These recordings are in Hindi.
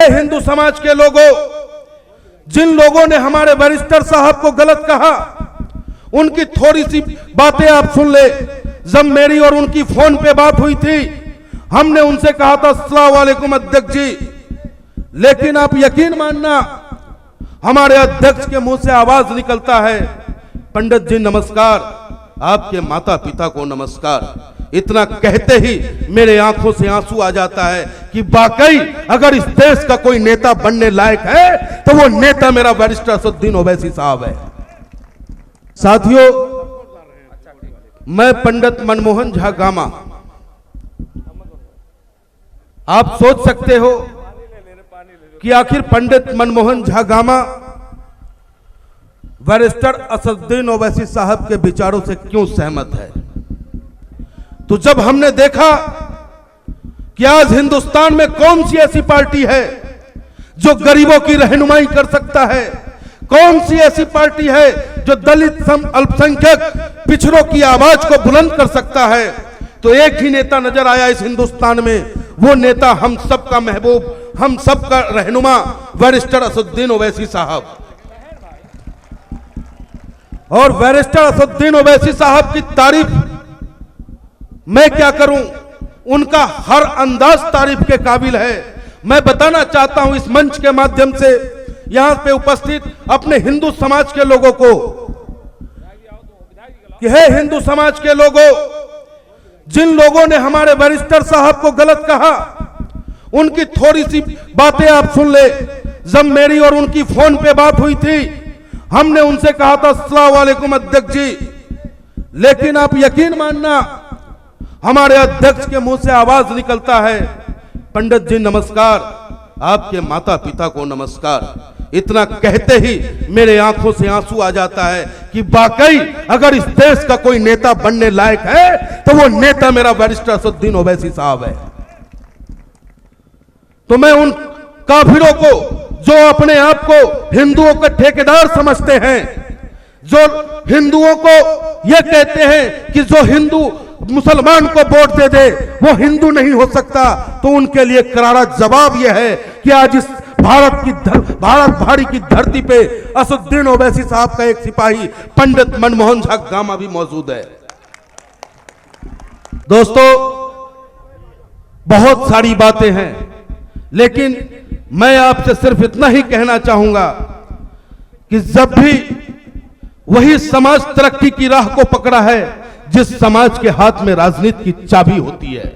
हिंदू समाज के लोगों, जिन लोगों ने हमारे बैरिस्टर साहब को गलत कहा, उनकी थोड़ी सी बातें आप सुन ले। जब मेरी और उनकी फोन पे बात हुई थी, हमने उनसे कहा था अस्सलाम वालेकुम अध्यक्ष जी, लेकिन आप यकीन मानना हमारे अध्यक्ष के मुंह से आवाज निकलता है, पंडित जी नमस्कार, आपके माता पिता को नमस्कार। इतना कहते ही मेरे आंखों से आंसू आ जाता है कि वाकई अगर इस देश का कोई नेता बनने लायक है तो वो नेता मेरा बैरिस्टर असदुद्दीन ओवैसी साहब है। साथियों, मैं पंडित मनमोहन झा गामा, आप सोच सकते हो कि आखिर पंडित मनमोहन झा गामा बैरिस्टर असदुद्दीन ओवैसी साहब के विचारों से क्यों सहमत है। तो जब हमने देखा कि आज हिंदुस्तान में कौन सी ऐसी पार्टी है जो गरीबों की रहनुमाई कर सकता है, कौन सी ऐसी पार्टी है जो दलित अल्पसंख्यक पिछड़ों की आवाज को बुलंद कर सकता है, तो एक ही नेता नजर आया इस हिंदुस्तान में। वो नेता हम सबका महबूब, हम सबका रहनुमा बैरिस्टर असदुद्दीन ओवैसी साहब। और बैरिस्टर असदुद्दीन ओवैसी साहब की तारीफ मैं क्या करूं, उनका हर अंदाज तारीफ के काबिल है। मैं बताना चाहता हूं इस मंच के माध्यम से यहां पे उपस्थित अपने हिंदू समाज के लोगों को कि हे हिंदू समाज के लोगों, जिन लोगों ने हमारे बैरिस्टर साहब को गलत कहा, उनकी थोड़ी सी बातें आप सुन ले। जब मेरी और उनकी फोन पे बात हुई थी, हमने उनसे कहा था अस्सलाम वालेकुम अध्यक्ष जी, लेकिन आप यकीन मानना हमारे अध्यक्ष के मुंह से आवाज निकलता है, पंडित जी नमस्कार, आपके माता पिता को नमस्कार। इतना कहते ही मेरे आंखों से आंसू आ जाता है कि वाकई अगर इस देश का कोई नेता बनने लायक है तो वो नेता मेरा बैरिस्टर असदुद्दीन ओवैसी साहब है। तो मैं उन काफिरों को जो अपने आप को हिंदुओं का ठेकेदार समझते हैं, जो हिंदुओं को यह कहते हैं कि जो हिंदू मुसलमान को वोट दे दे वो हिंदू नहीं हो सकता, तो उनके लिए करारा जवाब यह है कि आज इस भारत भाड़ी की धरती पे असदुद्दीन ओवैसी साहब का एक सिपाही पंडित मनमोहन झा गामा भी मौजूद है। दोस्तों, बहुत सारी बातें हैं, लेकिन मैं आपसे सिर्फ इतना ही कहना चाहूंगा कि जब भी वही समाज तरक्की की राह को पकड़ा है जिस समाज के हाथ में राजनीति की चाबी होती है।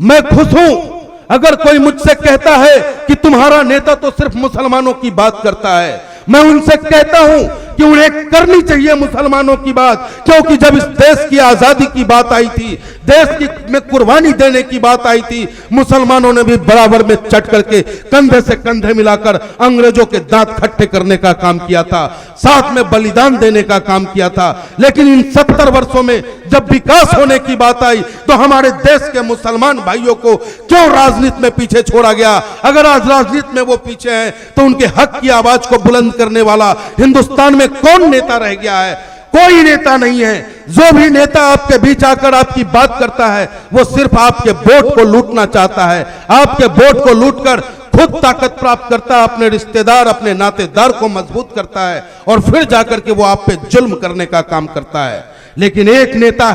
मैं खुश हूं अगर कोई मुझसे कहता है कि तुम्हारा नेता तो सिर्फ मुसलमानों की बात करता है। मैं उनसे कहता हूं कि उन्हें करनी चाहिए मुसलमानों की बात, क्योंकि जब इस देश की आजादी की बात आई थी, देश की में कुर्बानी देने की बात आई थी, मुसलमानों ने भी बराबर में चढ़ करके कंधे से कंधे मिलाकर अंग्रेजों के दांत खट्टे करने का काम किया था, साथ में बलिदान देने का काम किया था। लेकिन इन 70 वर्षों में जब विकास होने की बात आई तो हमारे देश के मुसलमान भाइयों को क्यों राजनीति में पीछे छोड़ा गया। अगर आज राजनीति में वो पीछे हैं तो उनके हक की आवाज को बुलंद करने वाला हिंदुस्तान में कौन नेता रह गया है? कोई नेता नहीं है। जो भी नेता आपके बीच आकर आपकी बात करता है वो सिर्फ आपके वोट को लूटना चाहता है, आपके वोट को लूटकर खुद ताकत प्राप्त करता है, अपने रिश्तेदार अपने नातेदार को मजबूत करता है और फिर जाकर के वो आप पे जुल्म करने का काम करता है। लेकिन एक नेता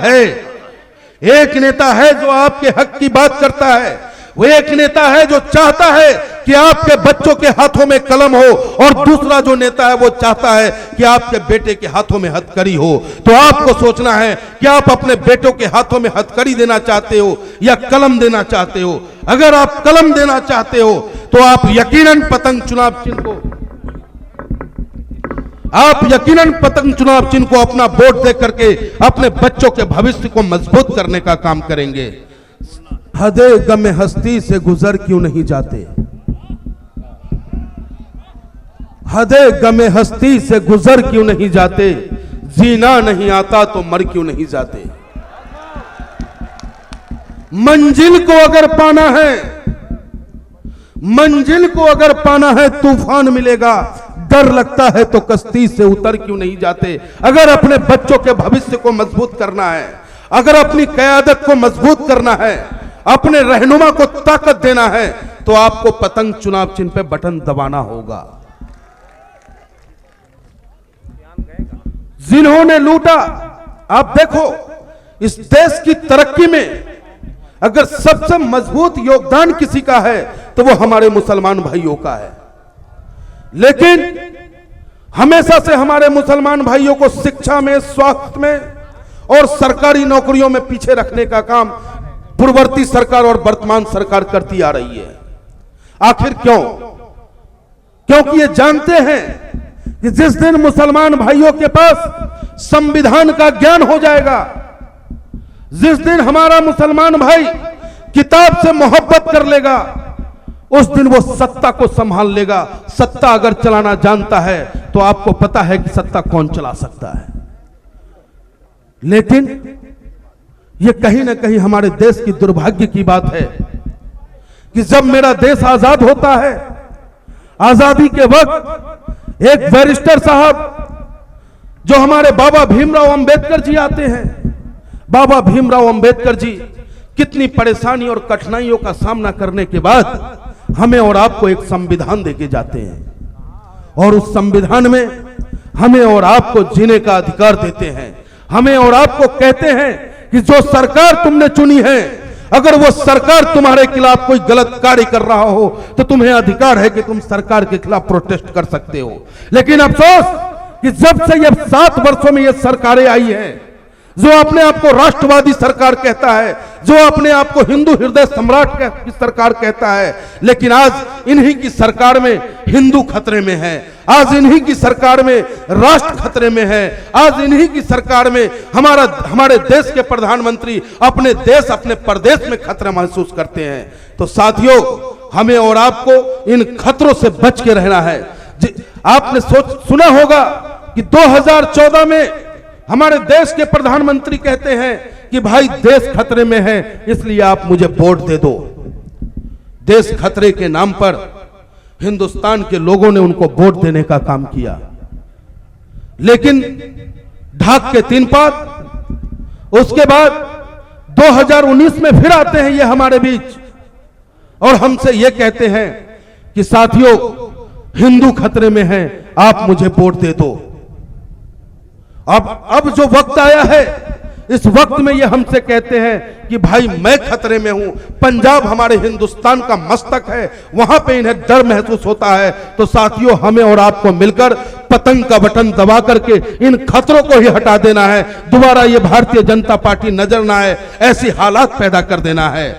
है जो आपके हक की बात करता है, वो एक नेता है जो चाहता है कि आपके बच्चों के हाथों में कलम हो, और दूसरा जो नेता है वो चाहता है कि आपके बेटे के हाथों में हथकड़ी हो। तो आपको सोचना है कि आप अपने बेटों के हाथों में हथकड़ी देना चाहते हो या कलम देना चाहते हो। अगर आप कलम देना चाहते हो तो आप यकीनन पतंग चुनाव चिन्ह को अपना वोट दे करके अपने बच्चों के भविष्य को मजबूत करने का काम करेंगे। हदे गमे हस्ती से गुजर क्यों नहीं जाते, हदे गमे हस्ती से गुजर क्यों नहीं जाते, जीना नहीं आता तो मर क्यों नहीं जाते। मंजिल को अगर पाना है तूफान मिलेगा, डर लगता है तो कश्ती से उतर क्यों नहीं जाते। अगर अपने बच्चों के भविष्य को मजबूत करना है, अगर अपनी क़यादत को मजबूत करना है, अपने रहनुमा को ताकत देना है, तो आपको पतंग चुनाव चिन्ह पे बटन दबाना होगा। जिन्होंने लूटा, आप देखो इस देश की तरक्की में अगर सबसे मजबूत योगदान किसी का है तो वो हमारे मुसलमान भाइयों का है। लेकिन हमेशा से हमारे मुसलमान भाइयों को शिक्षा में, स्वास्थ्य में और सरकारी नौकरियों में पीछे रखने का काम पूर्ववर्ती सरकार और वर्तमान सरकार करती आ रही है। आखिर क्यों? क्योंकि ये जानते हैं कि जिस दिन मुसलमान भाइयों के पास संविधान का ज्ञान हो जाएगा, जिस दिन हमारा मुसलमान भाई किताब से मोहब्बत कर लेगा, उस दिन वो सत्ता को संभाल लेगा। सत्ता अगर चलाना जानता है तो आपको पता है कि सत्ता कौन चला सकता है। लेकिन ये कहीं ना कहीं हमारे देश की दुर्भाग्य की बात है कि जब मेरा देश आजाद होता है, आजादी के वक्त एक बैरिस्टर साहब जो हमारे बाबा भीमराव अंबेडकर जी आते हैं, बाबा भीमराव अंबेडकर जी कितनी परेशानी और कठिनाइयों का सामना करने के बाद हमें और आपको एक संविधान देके जाते हैं और उस संविधान में हमें और आपको जीने का अधिकार देते हैं। हमें और आपको कहते हैं कि जो सरकार तुमने चुनी है, अगर वो सरकार तुम्हारे खिलाफ कोई गलत कार्य कर रहा हो तो तुम्हें अधिकार है कि तुम सरकार के खिलाफ प्रोटेस्ट कर सकते हो। लेकिन अफसोस कि जब से ये 7 वर्षों में ये सरकारें आई हैं, जो अपने आप को राष्ट्रवादी सरकार कहता है, जो अपने आप को हिंदू हृदय सम्राट की सरकार कहता है, लेकिन आज इन्हीं की सरकार में हिंदू खतरे में है, आज इन्हीं की सरकार में राष्ट्र खतरे में है, आज इन्हीं की सरकार में हमारे देश के प्रधानमंत्री अपने देश, अपने प्रदेश में खतरा महसूस करते हैं। तो साथियों, हमें और आपको इन खतरों से बच के रहना है। आपने सुना होगा कि 2014 में हमारे देश के प्रधानमंत्री कहते हैं कि भाई देश खतरे में है, इसलिए आप मुझे वोट दे दो। देश खतरे के नाम पर हिंदुस्तान के लोगों ने उनको वोट देने का काम किया, लेकिन ढाक के 3 पात उसके बाद 2019 में फिर आते हैं ये हमारे बीच और हमसे ये कहते हैं कि साथियों हिंदू खतरे में है, आप मुझे वोट दे दो। अब जो वक्त आया है, इस वक्त में ये हमसे कहते हैं कि भाई मैं खतरे में हूं, पंजाब हमारे हिंदुस्तान का मस्तक है, वहां पे इन्हें डर महसूस होता है। तो साथियों, हमें और आपको मिलकर पतंग का बटन दबा करके इन खतरों को ही हटा देना है। दोबारा ये भारतीय जनता पार्टी नजर ना आए, ऐसी हालात पैदा कर देना है।